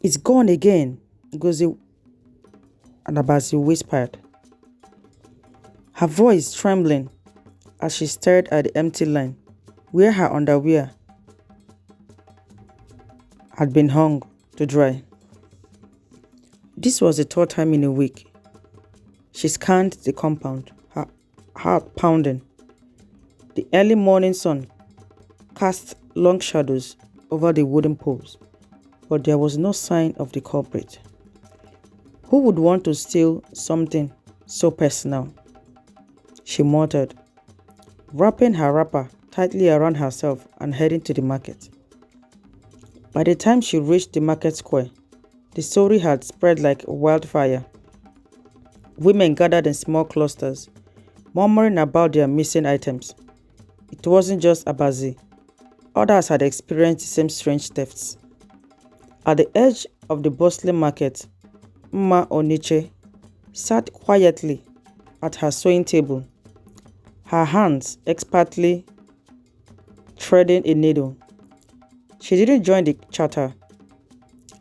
"It's gone again," Ngozi and Abazi whispered, her voice trembling as she stared at the empty line where her underwear had been hung to dry. This was the third time in a week. She scanned the compound, her heart pounding. The early morning sun cast long shadows over the wooden poles, but there was no sign of the culprit. Who would want to steal something so personal? She muttered, wrapping her wrapper tightly around herself and heading to the market. By the time she reached the market square, the story had spread like wildfire. Women gathered in small clusters, murmuring about their missing items. It wasn't just Abazi. Others had experienced the same strange thefts. At the edge of the bustling market, Mma Oniche sat quietly at her sewing table, her hands expertly threading a needle. She didn't join the chatter,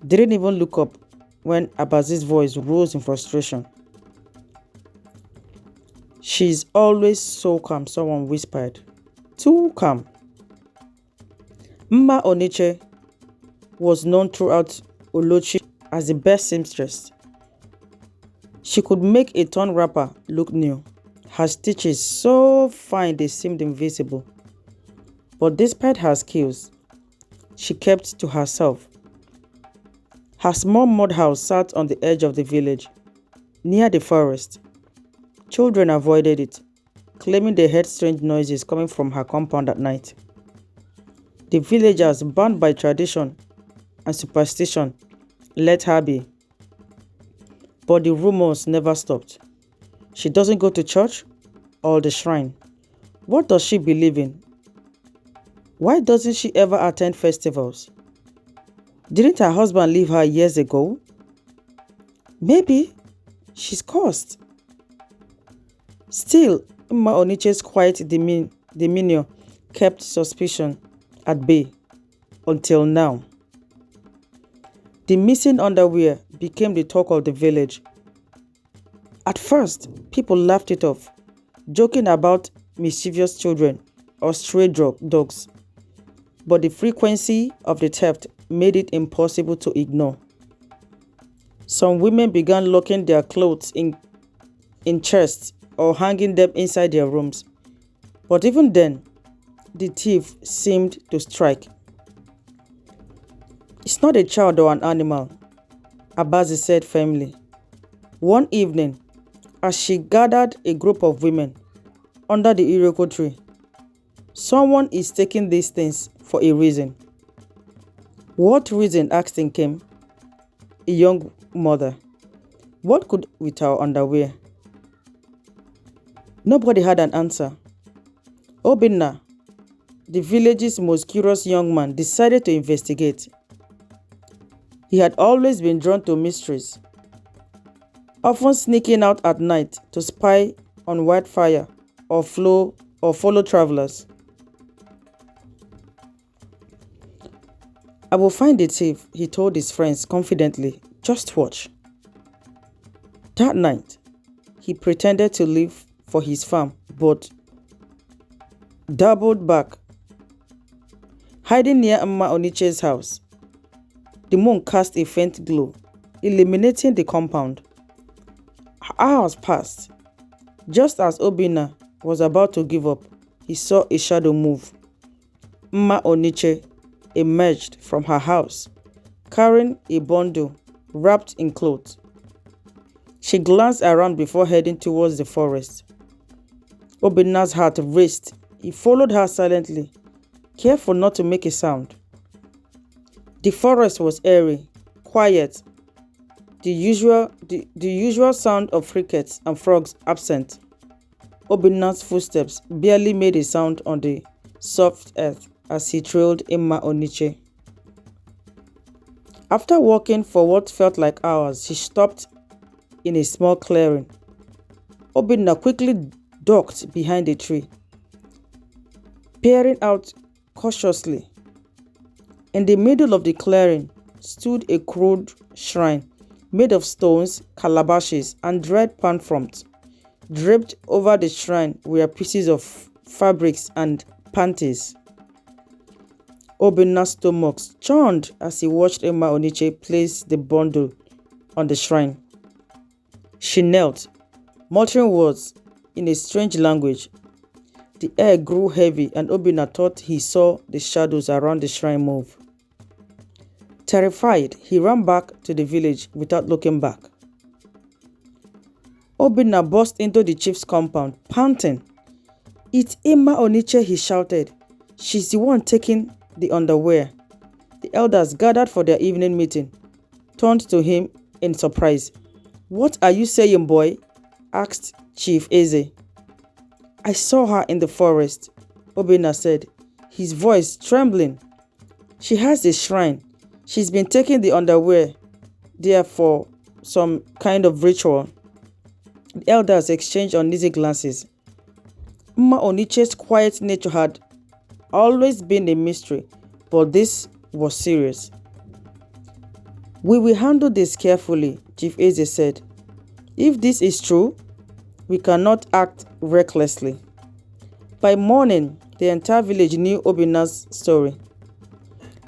didn't even look up when Abazi's voice rose in frustration. "She's always so calm," someone whispered. "Too calm." Mma Oniche was known throughout Olochi as the best seamstress. She could make a torn wrapper look new, her stitches so fine they seemed invisible. But despite her skills, she kept to herself. Her small mud house sat on the edge of the village, near the forest. Children avoided it, claiming they heard strange noises coming from her compound at night. The villagers, bound by tradition and superstition, let her be. But the rumors never stopped. She doesn't go to church or the shrine. What does she believe in? Why doesn't she ever attend festivals? Didn't her husband leave her years ago? Maybe she's cursed. Still, Mma Oniche's quiet demeanor kept suspicion at bay until now. The missing underwear became the talk of the village. At first, people laughed it off, joking about mischievous children or stray dogs. But the frequency of the theft made it impossible to ignore. Some women began locking their clothes in chests or hanging them inside their rooms. But even then, the thief seemed to strike. "It's not a child or an animal," Abazi said firmly. One evening, as she gathered a group of women under the iroko tree, "Someone is taking these things for a reason." "What reason?" asked Nkem, a young mother. "What could with our underwear?" Nobody had an answer. Obinna, the village's most curious young man, decided to investigate. He had always been drawn to mysteries, often sneaking out at night to spy on wildfire or follow travelers. "I will find the thief," he told his friends confidently. "Just watch." That night, he pretended to leave for his farm, but doubled back, hiding near Mma Oniche's house. The moon cast a faint glow, illuminating the compound. Hours passed. Just as Obinna was about to give up, he saw a shadow move. Mma Oniche emerged from her house, carrying a bundle wrapped in cloth. She glanced around before heading towards the forest. Obinna's heart raced. He followed her silently, careful not to make a sound. The forest was airy, quiet, the usual sound of crickets and frogs absent. Obinna's footsteps barely made a sound on the soft earth as he trailed Mma Oniche. After walking for what felt like hours, he stopped in a small clearing. Obinna quickly ducked behind a tree, peering out cautiously. In the middle of the clearing stood a crude shrine made of stones, calabashes, and dried palm fronds. Draped over the shrine were pieces of fabrics and panties. Obinna's stomach churned as he watched Emma Oniche place the bundle on the shrine. She knelt, muttering words in a strange language. The air grew heavy and Obinna thought he saw the shadows around the shrine move. Terrified, he ran back to the village without looking back. Obinna burst into the chief's compound, panting. "It's Emma Oniche," he shouted. "She's the one taking the underwear." The elders gathered for their evening meeting turned to him in surprise. "What are you saying, boy?" asked Chief Eze. "I saw her in the forest," Obinna said, his voice trembling. "She has a shrine. She's been taking the underwear there for some kind of ritual." The elders exchanged uneasy glances. Emma Oniche's quiet nature had always been a mystery, but this was serious. "We will handle this carefully," Chief Eze said. "If this is true, we cannot act recklessly." By morning, the entire village knew Obinna's story.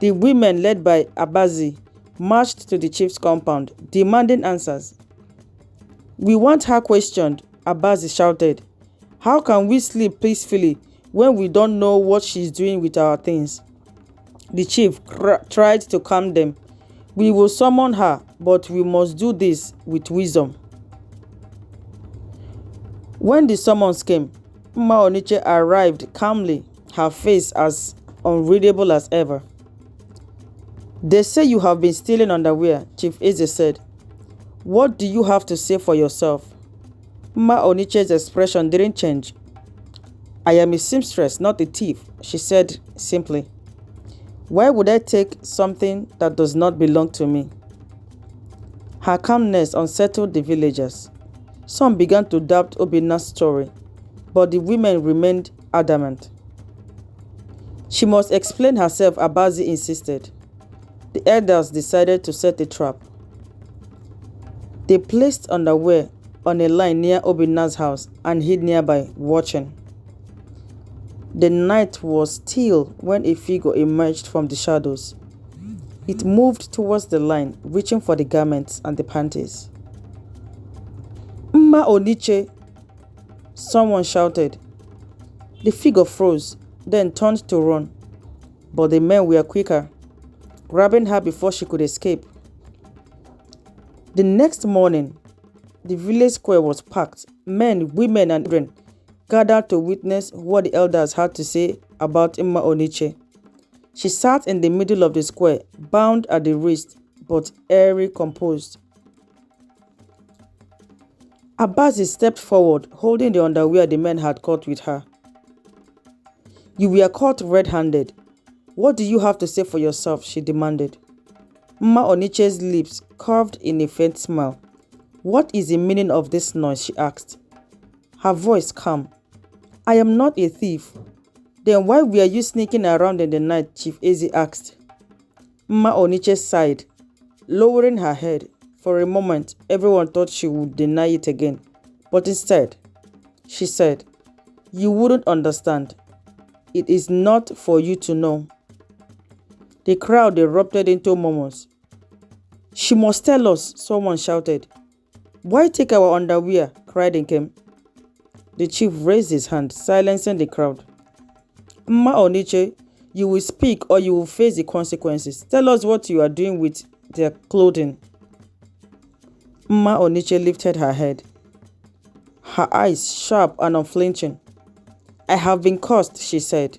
The women, led by Abazi, marched to the chief's compound, demanding answers. "We want her questioned," Abazi shouted. "How can we sleep peacefully when we don't know what she's doing with our things?" The chief tried to calm them. "We will summon her, but we must do this with wisdom." When the summons came, Emma Oniche arrived calmly, her face as unreadable as ever. "They say you have been stealing underwear," Chief Eze said. "What do you have to say for yourself?" Emma Oniche's expression didn't change. "I am a seamstress, not a thief," she said simply. "Why would I take something that does not belong to me?" Her calmness unsettled the villagers. Some began to doubt Obinna's story, but the women remained adamant. "She must explain herself," Abazi insisted. The elders decided to set a trap. They placed underwear on a line near Obinna's house and hid nearby, watching. The night was still when a figure emerged from the shadows. It moved towards the line, reaching for the garments and the panties. "Emma Oniche!" someone shouted. The figure froze, then turned to run, but the men were quicker, grabbing her before she could escape. The next morning, the village square was packed. Men, women, and children gathered to witness what the elders had to say about Emma Oniche. She sat in the middle of the square, bound at the wrist, but airy composed. Abazi stepped forward, holding the underwear the men had caught with her. "You were caught red-handed. What do you have to say for yourself?" she demanded. Emma Oniche's lips curved in a faint smile. "What is the meaning of this noise?" she asked, her voice calm. "I am not a thief." "Then why were you sneaking around in the night?" Chief Eze asked. Emma Oniche sighed, lowering her head. For a moment, everyone thought she would deny it again, but instead, she said, "You wouldn't understand. It is not for you to know." The crowd erupted into murmurs. "She must tell us," someone shouted. "Why take our underwear?" cried Nkem. The chief raised his hand, silencing the crowd. "Emma Oniche, you will speak or you will face the consequences. Tell us what you are doing with their clothing." Emma Oniche lifted her head, her eyes sharp and unflinching. "I have been cursed," she said.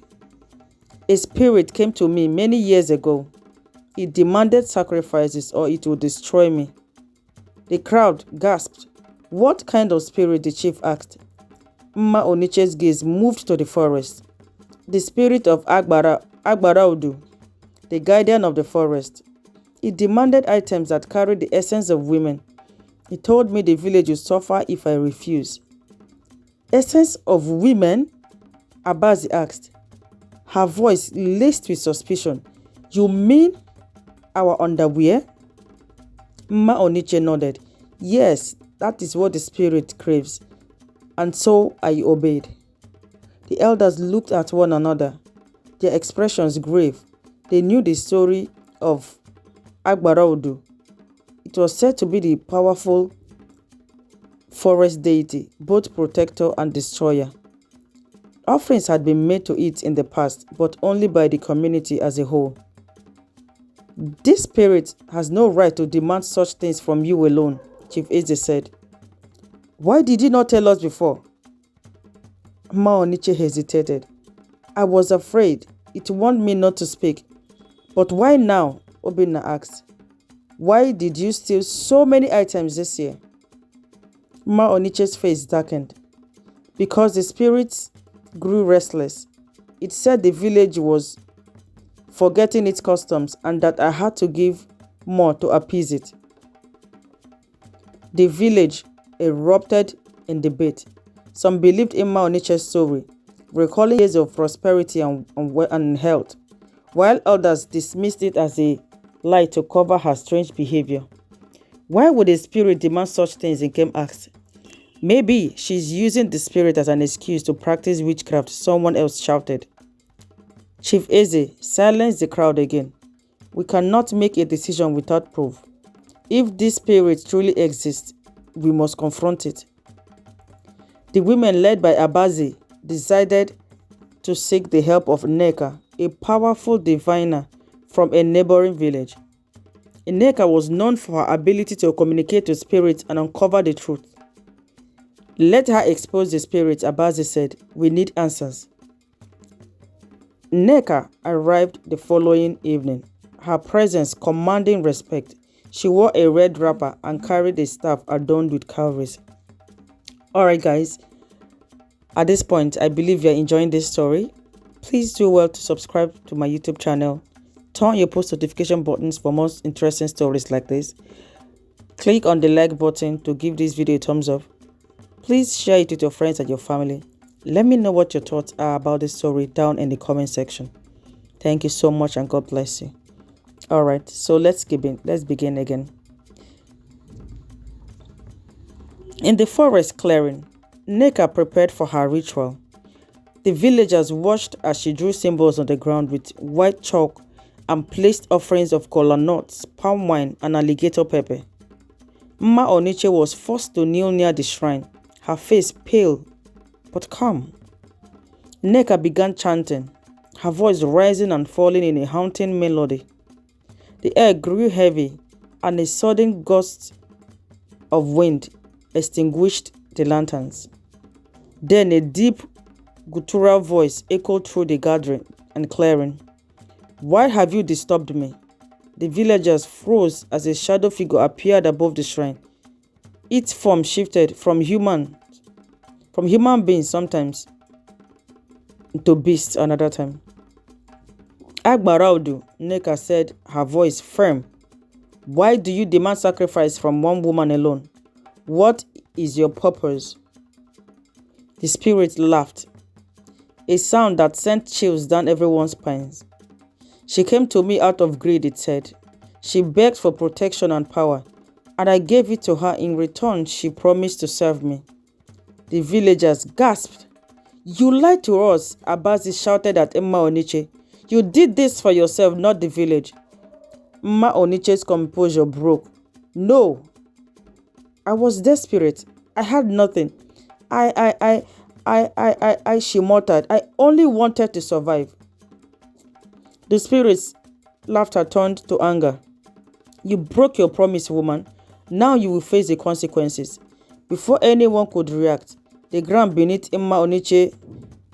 "A spirit came to me many years ago. It demanded sacrifices or it would destroy me." The crowd gasped. "What kind of spirit?" the chief asked. Emma Oniche's gaze moved to the forest. "The spirit of Agbaraudu, the guardian of the forest. It demanded items that carried the essence of women. It told me the village would suffer if I refused." "Essence of women?" Abazi asked, her voice laced with suspicion. "You mean Our underwear? Mma Oniche nodded. Yes, that is what the spirit craves. And so I obeyed. The elders looked at one another, their expressions grave. They knew the story of Agbaraudu. It was said to be the powerful forest deity, both protector and destroyer. Offerings had been made to it in the past, but only by the community as a whole. This spirit has no right to demand such things from you alone, Chief Eze said. Why did you not tell us before? Mma Oniche hesitated. I was afraid. It warned me not to speak. But why now? Obinna asked. Why did you steal so many items this year? Mma Oniche's face darkened. Because the spirits grew restless. It said the village was forgetting its customs and that I had to give more to appease it. The village erupted in debate. Some believed in Mma Oniche's story, recalling years of prosperity and health, while others dismissed it as a lie to cover her strange behavior. Why would a spirit demand such things? Nkem asked. Maybe she's using the spirit as an excuse to practice witchcraft, someone else shouted. Chief Eze silenced the crowd again. We cannot make a decision without proof. If this spirit truly exists, we must confront it. The women led by Abazi decided to seek the help of Nneka, a powerful diviner from a neighboring village. Nneka was known for her ability to communicate with spirits and uncover the truth. Let her expose the spirits, Abazi said. We need answers. Nneka arrived the following evening, her presence commanding respect. She wore a red wrapper and carried a staff adorned with cowries. Alright guys, at this point, I believe you're enjoying this story. Please do well to subscribe to my YouTube channel. Turn on your post notification buttons for more interesting stories like this. Click on the like button to give this video a thumbs up. Please share it with your friends and your family. Let me know what your thoughts are about this story down in the comment section. Thank you so much and God bless you. Alright, so let's begin again. In the forest clearing, Nneka prepared for her ritual. The villagers watched as she drew symbols on the ground with white chalk and placed offerings of kola nuts, palm wine, and alligator pepper. Mma Oniche was forced to kneel near the shrine, her face pale but calm. Nneka began chanting, her voice rising and falling in a haunting melody. The air grew heavy, and a sudden gust of wind extinguished the lanterns. Then a deep, guttural voice echoed through the gathering and clearing. Why have you disturbed me? The villagers froze as a shadow figure appeared above the shrine. Its form shifted from human beings sometimes to beasts another time. Agbaraudu, Nneka said, her voice firm. Why do you demand sacrifice from one woman alone? What is your purpose? The spirit laughed, a sound that sent chills down everyone's spines. She came to me out of greed, it said. She begged for protection and power, and I gave it to her. In return, she promised to serve me. The villagers gasped. You lied to us, Abazi shouted at Mma Oniche. You did this for yourself, not the village. Mma Oniche's composure broke. No, I was desperate. I had nothing. She muttered. I only wanted to survive. The spirit's laughter turned to anger. You broke your promise, woman. Now you will face the consequences. Before anyone could react, the ground beneath Mma Oniche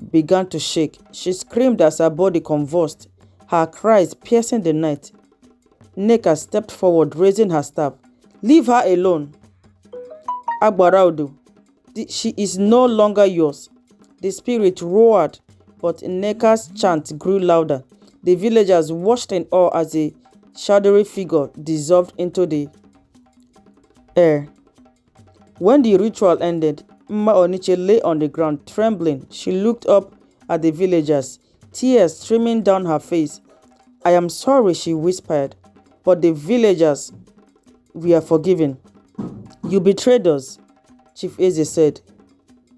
began to shake. She screamed as her body convulsed, her cries piercing the night. Nneka stepped forward, raising her staff. Leave her alone. Agbaraudu, she is no longer yours. The spirit roared, but Nneka's chant grew louder. The villagers watched in awe as a shadowy figure dissolved into the air. When the ritual ended, Mma Oniche lay on the ground, trembling. She looked up at the villagers, tears streaming down her face. I am sorry, she whispered. but the villagers were forgiven. You betrayed us, Chief Eze said.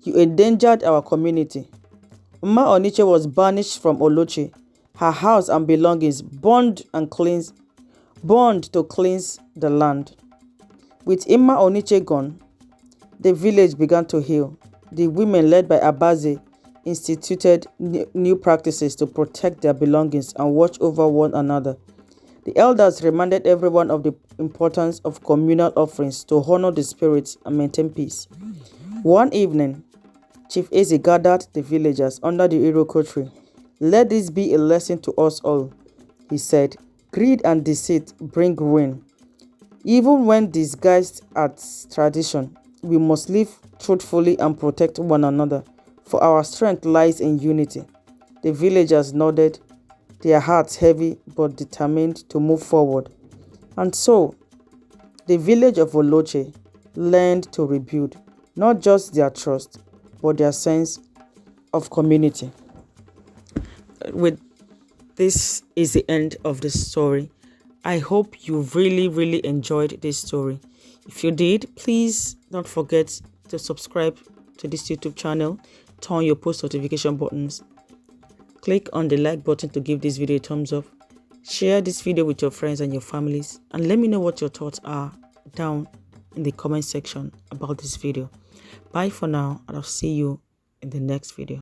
You endangered our community. Mma Oniche was banished from Oloche, her house and belongings burned to cleanse the land. With Mma Oniche gone, the village began to heal. The women, led by Abaze, instituted new practices to protect their belongings and watch over one another. The elders reminded everyone of the importance of communal offerings to honor the spirits and maintain peace. One evening, Chief Eze gathered the villagers under the Iroko tree. Let this be a lesson to us all, he said. Greed and deceit bring ruin. Even when disguised as tradition, we must live truthfully and protect one another, for our strength lies in unity. The villagers nodded, their hearts heavy but determined to move forward. And so, the village of Oloche learned to rebuild not just their trust, but their sense of community. With this is the end of the story. I hope you really enjoyed this story. If you did, please don't forget to subscribe to this YouTube channel, turn on your post notification buttons, click on the like button to give this video a thumbs up, share this video with your friends and your families, and let me know what your thoughts are down in the comment section about this video. Bye for now, and I'll see you in the next video.